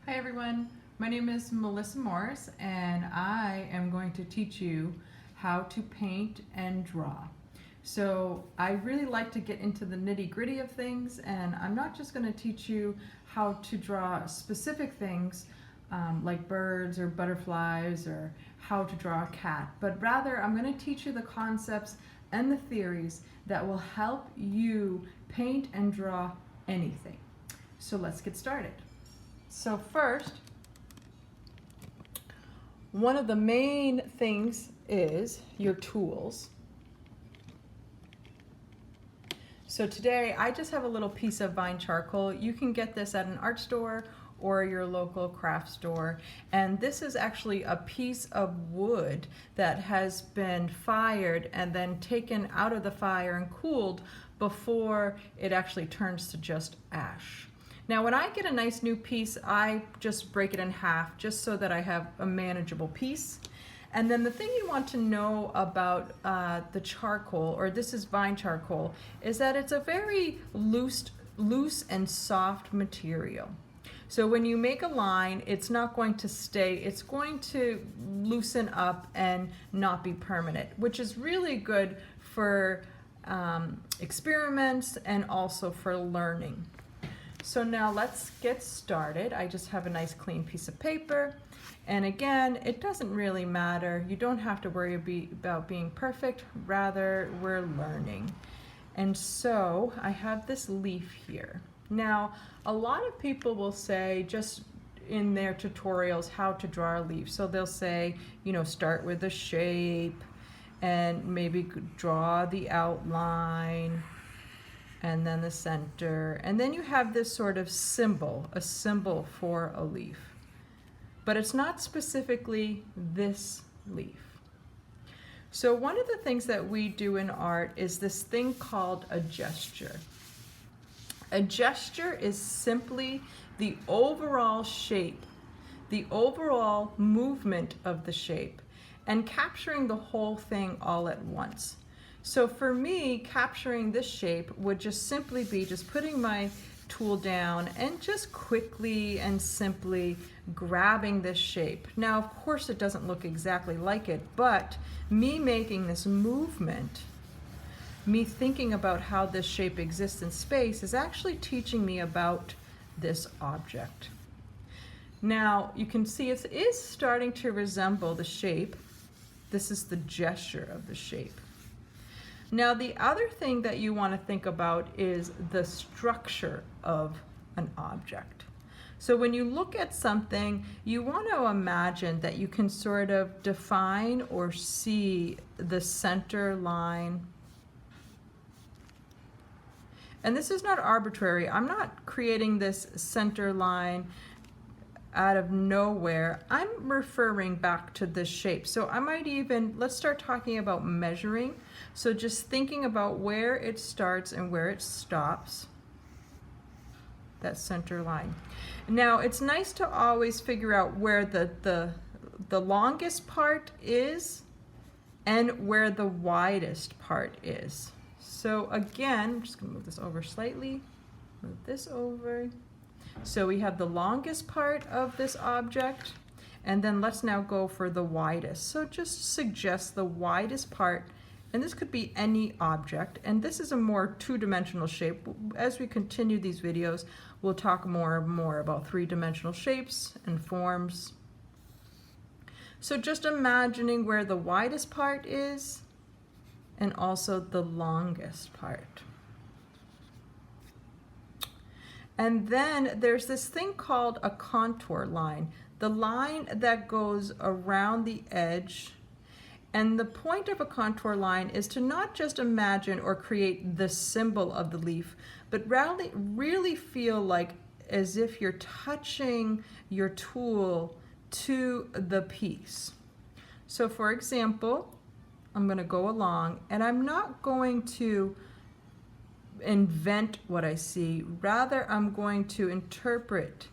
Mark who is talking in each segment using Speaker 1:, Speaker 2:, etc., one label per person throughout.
Speaker 1: Hi everyone, my name is Melissa Morris and I am going to teach you how to paint and draw. So I really like to get into the nitty-gritty of things, and I'm not just going to teach you how to draw specific things like birds or butterflies or how to draw a cat, but rather I'm going to teach you the concepts and the theories that will help you paint and draw anything. So let's get started. So first, one of the main things is your tools. So today I just have a little piece of vine charcoal. You can get this at an art store or your local craft store. And this is actually a piece of wood that has been fired and then taken out of the fire and cooled before it actually turns to just ash. Now when I get a nice new piece, I just break it in half just so that I have a manageable piece. And then the thing you want to know about the charcoal, or this is vine charcoal, is that it's a very loose and soft material. So when you make a line, it's not going to stay, it's going to loosen up and not be permanent, which is really good for experiments and also for learning. So now let's get started. I just have a nice clean piece of paper. And again, it doesn't really matter. You don't have to worry about being perfect. Rather, we're learning. And so I have this leaf here. Now, a lot of people will say just in their tutorials how to draw a leaf. So they'll say, you know, start with a shape and maybe draw the outline and then the center, and then you have this sort of symbol, a symbol for a leaf. But it's not specifically this leaf. So one of the things that we do in art is this thing called a gesture. A gesture is simply the overall shape, the overall movement of the shape, and capturing the whole thing all at once. So for me, capturing this shape would just simply be just putting my tool down and just quickly and simply grabbing this shape. Now, of course, it doesn't look exactly like it, but me making this movement, me thinking about how this shape exists in space, is actually teaching me about this object. Now, you can see it is starting to resemble the shape. This is the gesture of the shape. Now, the other thing that you want to think about is the structure of an object. So when you look at something, you want to imagine that you can sort of define or see the center line. And this is not arbitrary. I'm not creating this center line out of nowhere. I'm referring back to this shape. So I might even, let's start talking about measuring. So just thinking about where it starts and where it stops, that center line. Now it's nice to always figure out where the longest part is and where the widest part is. So again, I'm just gonna move this over slightly, move this over. So we have the longest part of this object, and then let's now go for the widest. So just suggest the widest part, and this could be any object, and this is a more two-dimensional shape. As we continue these videos, we'll talk more and more about three-dimensional shapes and forms. So just imagining where the widest part is and also the longest part. And then there's this thing called a contour line, the line that goes around the edge. And the point of a contour line is to not just imagine or create the symbol of the leaf, but really feel like as if you're touching your tool to the piece. So for example, I'm going to go along and I'm not going to invent what I see. Rather, I'm going to interpret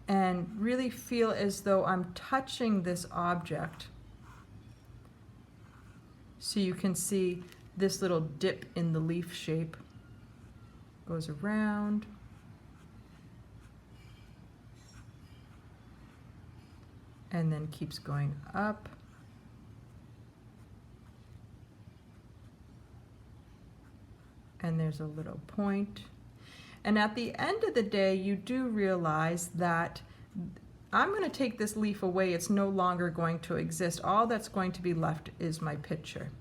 Speaker 1: and really feel as though I'm touching this object. So you can see this little dip in the leaf shape goes around and then keeps going up. And there's a little point. And at the end of the day, you do realize that I'm going to take this leaf away. It's no longer going to exist. All that's going to be left is my picture.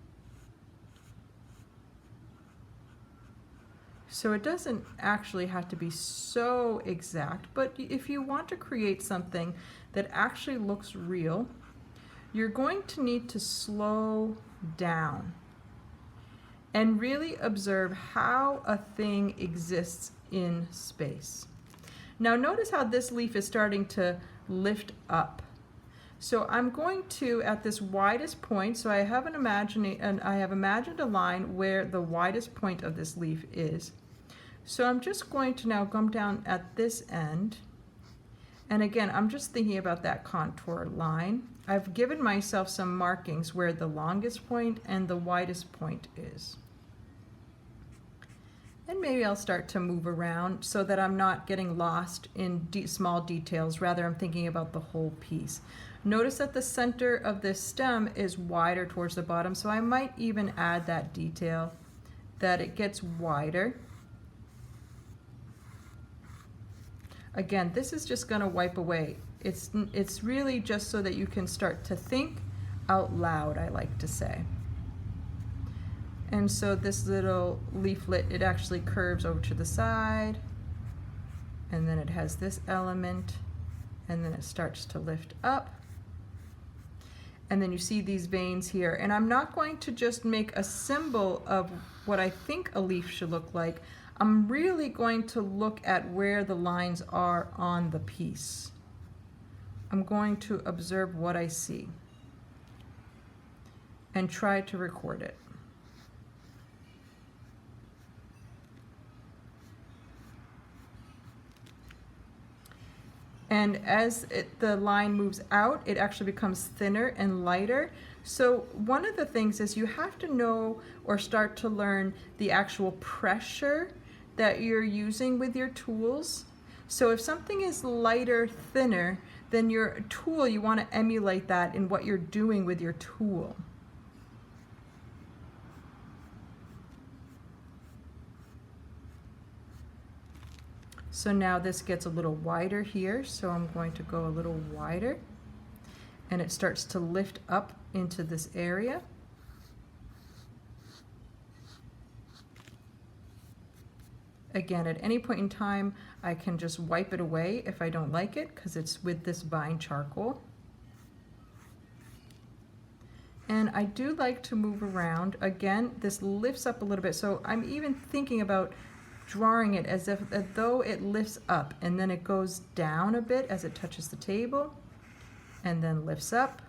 Speaker 1: So it doesn't actually have to be so exact, but if you want to create something that actually looks real, you're going to need to slow down and really observe how a thing exists in space. Now notice how this leaf is starting to lift up. So I'm going to, at this widest point, so I have imagined a line where the widest point of this leaf is. So I'm just going to now come down at this end. And again, I'm just thinking about that contour line. I've given myself some markings where the longest point and the widest point is. And maybe I'll start to move around so that I'm not getting lost in small details. Rather, I'm thinking about the whole piece. Notice that the center of this stem is wider towards the bottom, so I might even add that detail, that it gets wider. Again, this is just going to wipe away. It's really just so that you can start to think out loud, I like to say. And so this little leaflet, it actually curves over to the side, and then it has this element, and then it starts to lift up. And then you see these veins here. And I'm not going to just make a symbol of what I think a leaf should look like. I'm really going to look at where the lines are on the piece. I'm going to observe what I see and try to record it. And as the line moves out, it actually becomes thinner and lighter. So one of the things is you have to know or start to learn the actual pressure that you're using with your tools. So if something is lighter, thinner, then your tool, you want to emulate that in what you're doing with your tool. So now this gets a little wider here, so I'm going to go a little wider, and it starts to lift up into this area. Again, at any point in time, I can just wipe it away if I don't like it, because it's with this Vine charcoal. And I do like to move around. Again, this lifts up a little bit, so I'm even thinking about drawing it as though it lifts up, and then it goes down a bit as it touches the table, and then lifts up.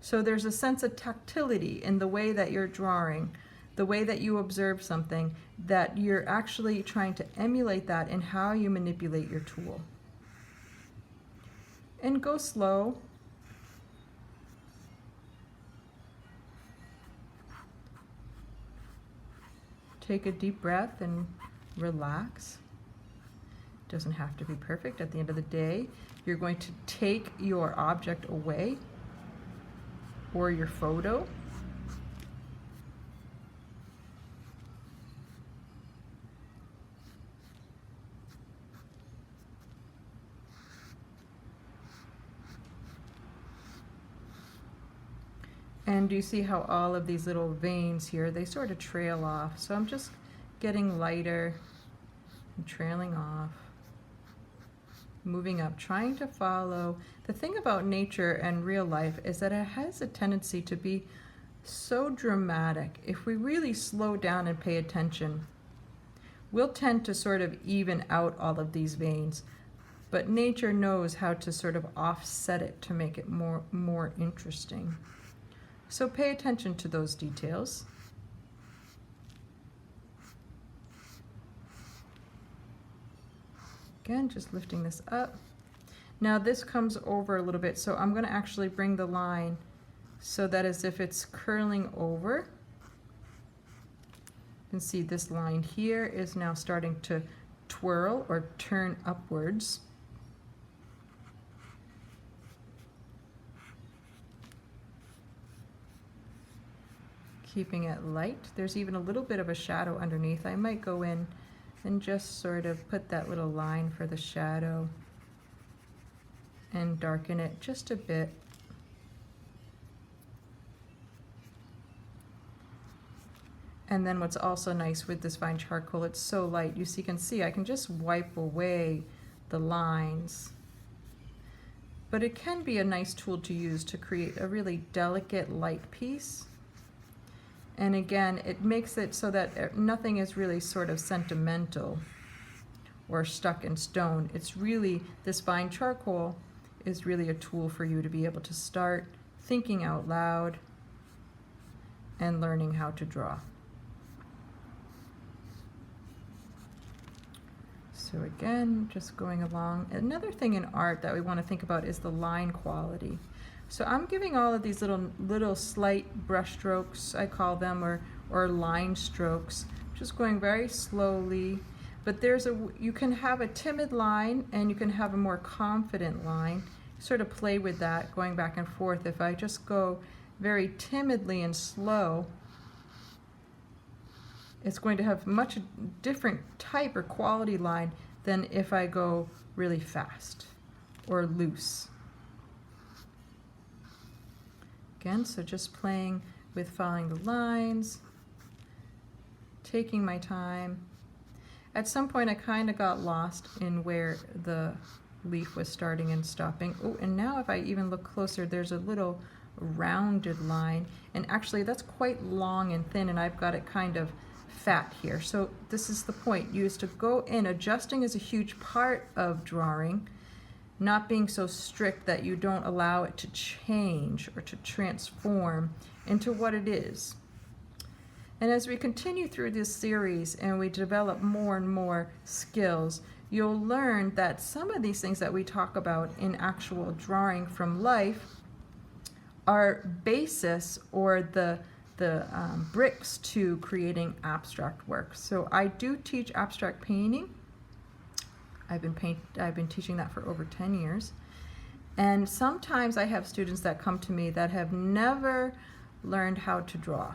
Speaker 1: So there's a sense of tactility in the way that you're drawing, the way that you observe something, that you're actually trying to emulate that in how you manipulate your tool. And go slow. Take a deep breath and relax. It doesn't have to be perfect. At the end of the day, you're going to take your object away, or your photo. And you see how all of these little veins here, they sort of trail off. So I'm just getting lighter and trailing off, moving up, trying to follow. The thing about nature and real life is that it has a tendency to be so dramatic. If we really slow down and pay attention, we'll tend to sort of even out all of these veins. But nature knows how to sort of offset it to make it more interesting. So pay attention to those details. Again, just lifting this up. Now this comes over a little bit, so I'm going to actually bring the line so that as if it's curling over. You can see this line here is now starting to twirl or turn upwards. keeping it light. There's even a little bit of a shadow underneath. I might go in and just sort of put that little line for the shadow and darken it just a bit. And then what's also nice with this fine charcoal, it's so light, you can see I can just wipe away the lines. But it can be a nice tool to use to create a really delicate light piece. And again, it makes it so that nothing is really sort of sentimental or stuck in stone. It's really, this fine charcoal is really a tool for you to be able to start thinking out loud and learning how to draw. So again, just going along. Another thing in art that we want to think about is the line quality. So I'm giving all of these little slight brush strokes, I call them, or line strokes, just going very slowly. But you can have a timid line and you can have a more confident line. Sort of play with that, going back and forth. If I just go very timidly and slow, it's going to have much different type or quality line than if I go really fast or loose. Again, so just playing with following the lines, taking my time. At some point I kind of got lost in where the leaf was starting and stopping. Oh, and now if I even look closer, there's a little rounded line, and actually that's quite long and thin, and I've got it kind of fat here. So this is the point. You used to go in. Adjusting is a huge part of drawing, not being so strict that you don't allow it to change or to transform into what it is. And as we continue through this series and we develop more and more skills, you'll learn that some of these things that we talk about in actual drawing from life are basis or the bricks to creating abstract work. So I do teach abstract painting. I've been teaching that for over 10 years. And sometimes I have students that come to me that have never learned how to draw.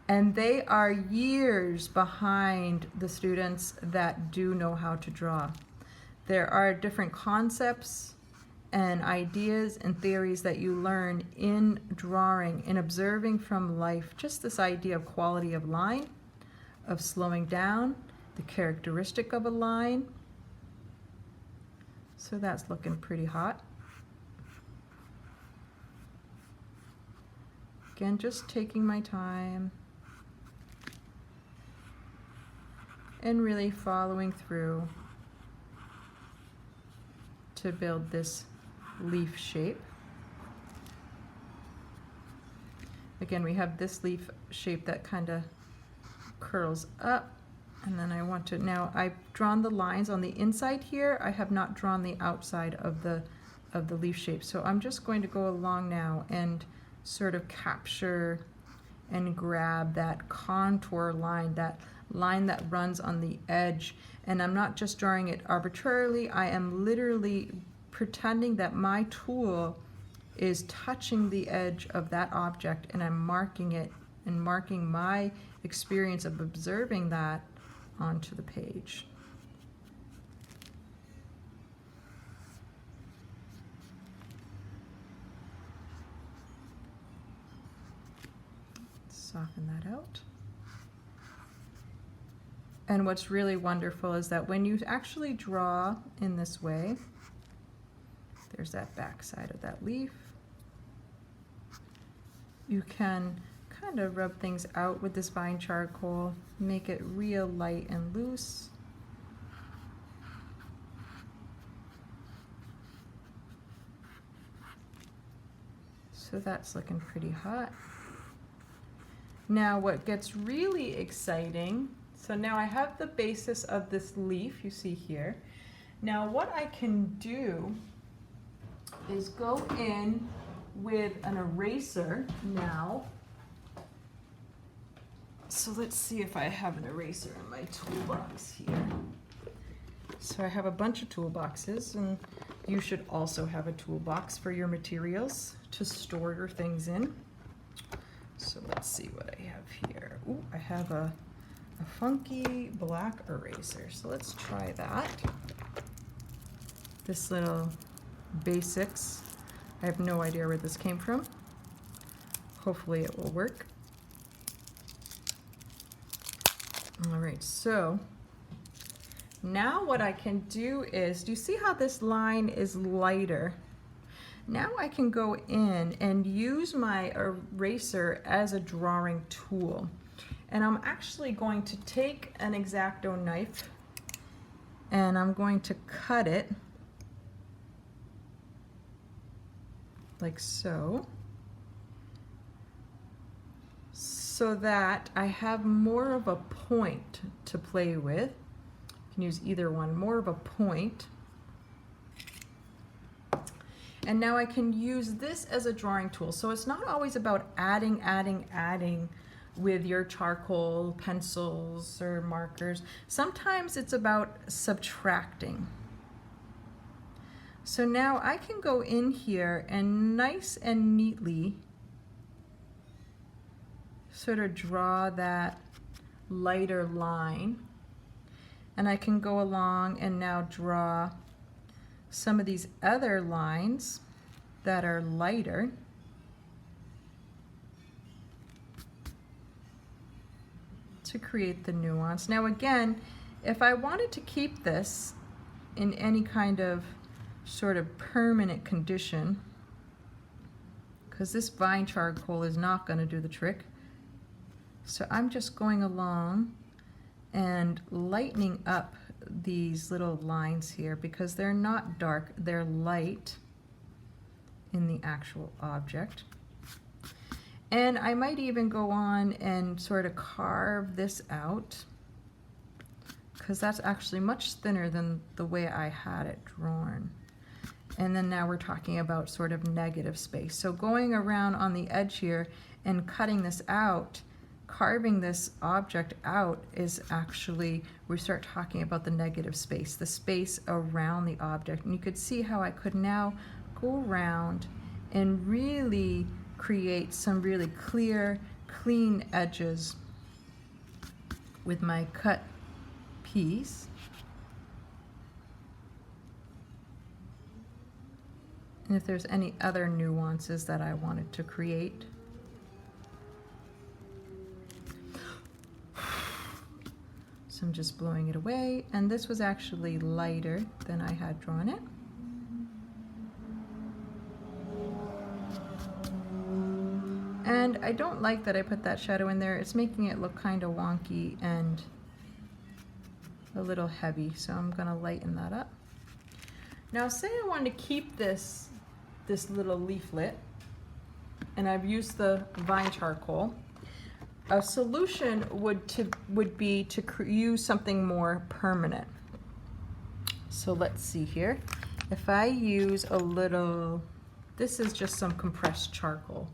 Speaker 1: And they are years behind the students that do know how to draw. There are different concepts and ideas and theories that you learn in drawing, in observing from life, just this idea of quality of line, of slowing down, the characteristic of a line. So that's looking pretty hot. Again, just taking my time and really following through to build this leaf shape. Again, we have this leaf shape that kind of curls up, and then I want to, now I've drawn the lines on the inside here. I have not drawn the outside of the leaf shape. So I'm just going to go along now and sort of capture and grab that contour line, that line that runs on the edge. And I'm not just drawing it arbitrarily, I am literally pretending that my tool is touching the edge of that object, and I'm marking it and marking my experience of observing that onto the page. Soften that out. And what's really wonderful is that when you actually draw in this way, there's that back side of that leaf. You can kind of rub things out with this fine charcoal, make it real light and loose. So that's looking pretty hot. Now what gets really exciting, so now I have the basis of this leaf you see here. Now what I can do is go in with an eraser now. So let's see if I have an eraser in my toolbox here. So I have a bunch of toolboxes, and you should also have a toolbox for your materials to store your things in. So let's see what I have here. Ooh, I have a funky black eraser. So let's try that. This little basics. I have no idea where this came from. Hopefully it will work. All right, so now what I can do is, do you see how this line is lighter? Now I can go in and use my eraser as a drawing tool. And I'm actually going to take an X-Acto knife and I'm going to cut it like so, so that I have more of a point to play with. You can use either one, more of a point. And now I can use this as a drawing tool. So it's not always about adding with your charcoal pencils or markers. Sometimes it's about subtracting. So now I can go in here and nice and neatly sort of draw that lighter line. And I can go along and now draw some of these other lines that are lighter. To create the nuance. Now again, if I wanted to keep this in any kind of sort of permanent condition, because this vine charcoal is not going to do the trick, so I'm just going along and lightening up these little lines here because they're not dark, they're light in the actual object. And I might even go on and sort of carve this out because that's actually much thinner than the way I had it drawn. And then now we're talking about sort of negative space. So going around on the edge here and cutting this out, carving this object out is actually, we start talking about the negative space, the space around the object. And you could see how I could now go around and really create some really clear, clean edges with my cut piece. And if there's any other nuances that I wanted to create. So I'm just blowing it away, and this was actually lighter than I had drawn it. And I don't like that I put that shadow in there. It's making it look kind of wonky and a little heavy, so I'm gonna lighten that up. Now say I wanted to keep this little leaflet, and I've used the vine charcoal. A solution would be to use something more permanent. So let's see here. If I use a little, this is just some compressed charcoal.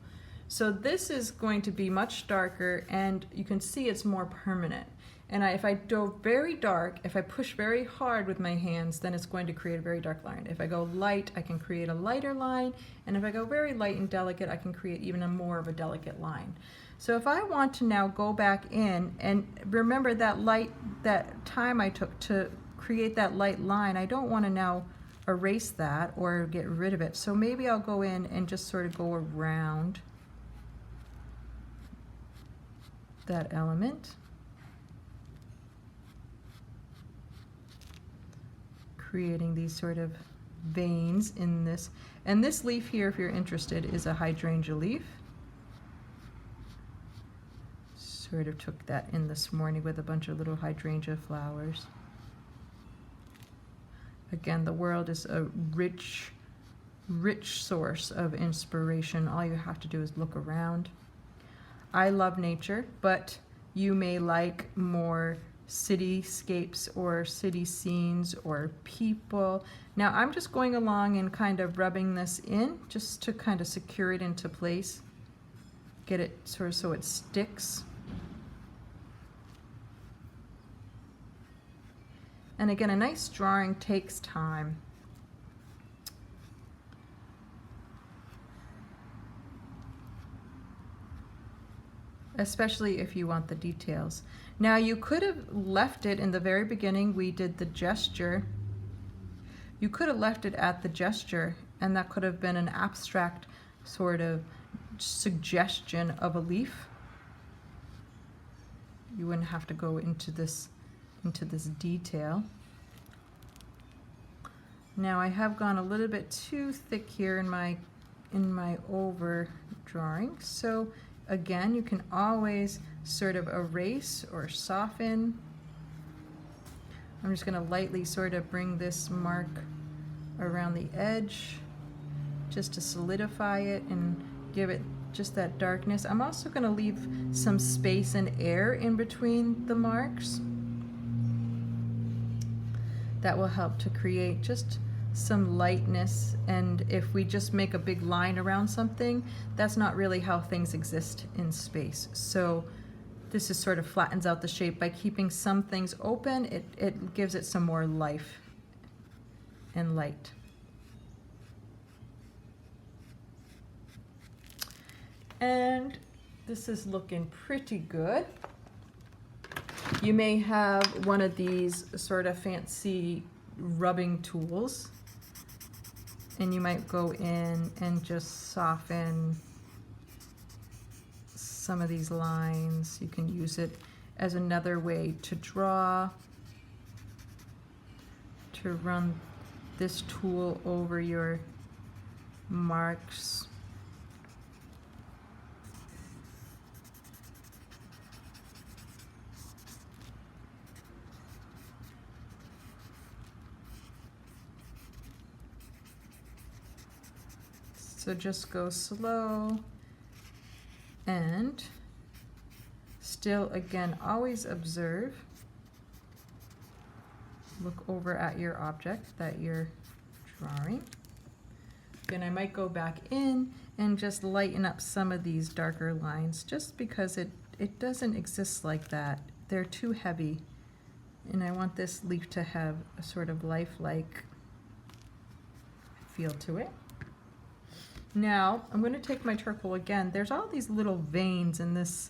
Speaker 1: So this is going to be much darker, and you can see it's more permanent. And if I go very dark, if I push very hard with my hands, then it's going to create a very dark line. If I go light, I can create a lighter line. And if I go very light and delicate, I can create even more of a delicate line. So if I want to now go back in and remember that time I took to create that light line, I don't want to now erase that or get rid of it. So maybe I'll go in and just sort of go around that element. Creating these sort of veins in this. And this leaf here, if you're interested, is a hydrangea leaf. Sort of took that in this morning with a bunch of little hydrangea flowers. Again, the world is a rich source of inspiration. All you have to do is look around. I love nature, but you may like more cityscapes or city scenes or people. Now I'm just going along and kind of rubbing this in just to kind of secure it into place, get it sort of so it sticks. And again, a nice drawing takes time. especially if you want the details. Now you could have left it in the very beginning, we did the gesture. You could have left it at the gesture, and that could have been an abstract sort of suggestion of a leaf. You wouldn't have to go into this detail. Now I have gone a little bit too thick here in my over drawing. So again, you can always sort of erase or soften. I'm just going to lightly sort of bring this mark around the edge just to solidify it and give it just that darkness. I'm also going to leave some space and air in between the marks. That will help to create just some lightness, and if we just make a big line around something, that's not really how things exist in space. So this is sort of flattens out the shape. By keeping some things open, it gives it some more life and light. And this is looking pretty good. You may have one of these sort of fancy rubbing tools, and you might go in and just soften some of these lines. You can use it as another way to draw, to run this tool over your marks. So just go slow, and still, again, always observe. Look over at your object that you're drawing. Then I might go back in and just lighten up some of these darker lines, just because it doesn't exist like that. They're too heavy, and I want this leaf to have a sort of lifelike feel to it. Now I'm going to take my charcoal again. There's all these little veins in this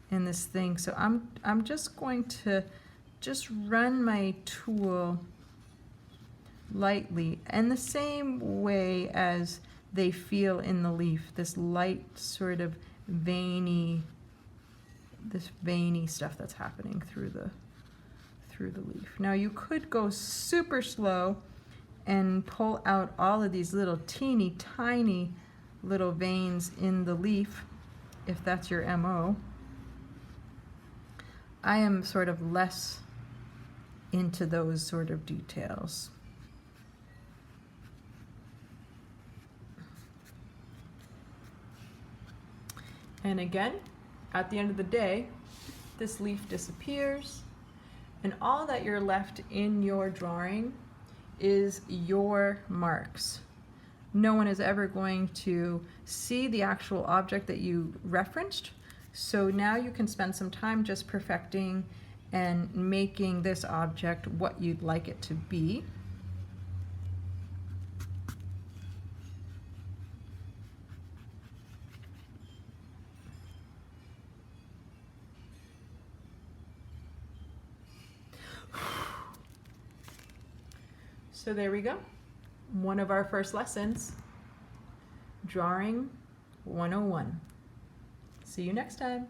Speaker 1: thing, so I'm just going to just run my tool lightly in the same way as they feel in the leaf. This light sort of veiny stuff that's happening through the leaf. Now you could go super slow and pull out all of these little teeny tiny little veins in the leaf, if that's your MO. I am sort of less into those sort of details. And again, at the end of the day, this leaf disappears, and all that you're left in your drawing is your marks. No one is ever going to see the actual object that you referenced. So now you can spend some time just perfecting and making this object what you'd like it to be. So there we go. One of our first lessons, Drawing 101. See you next time.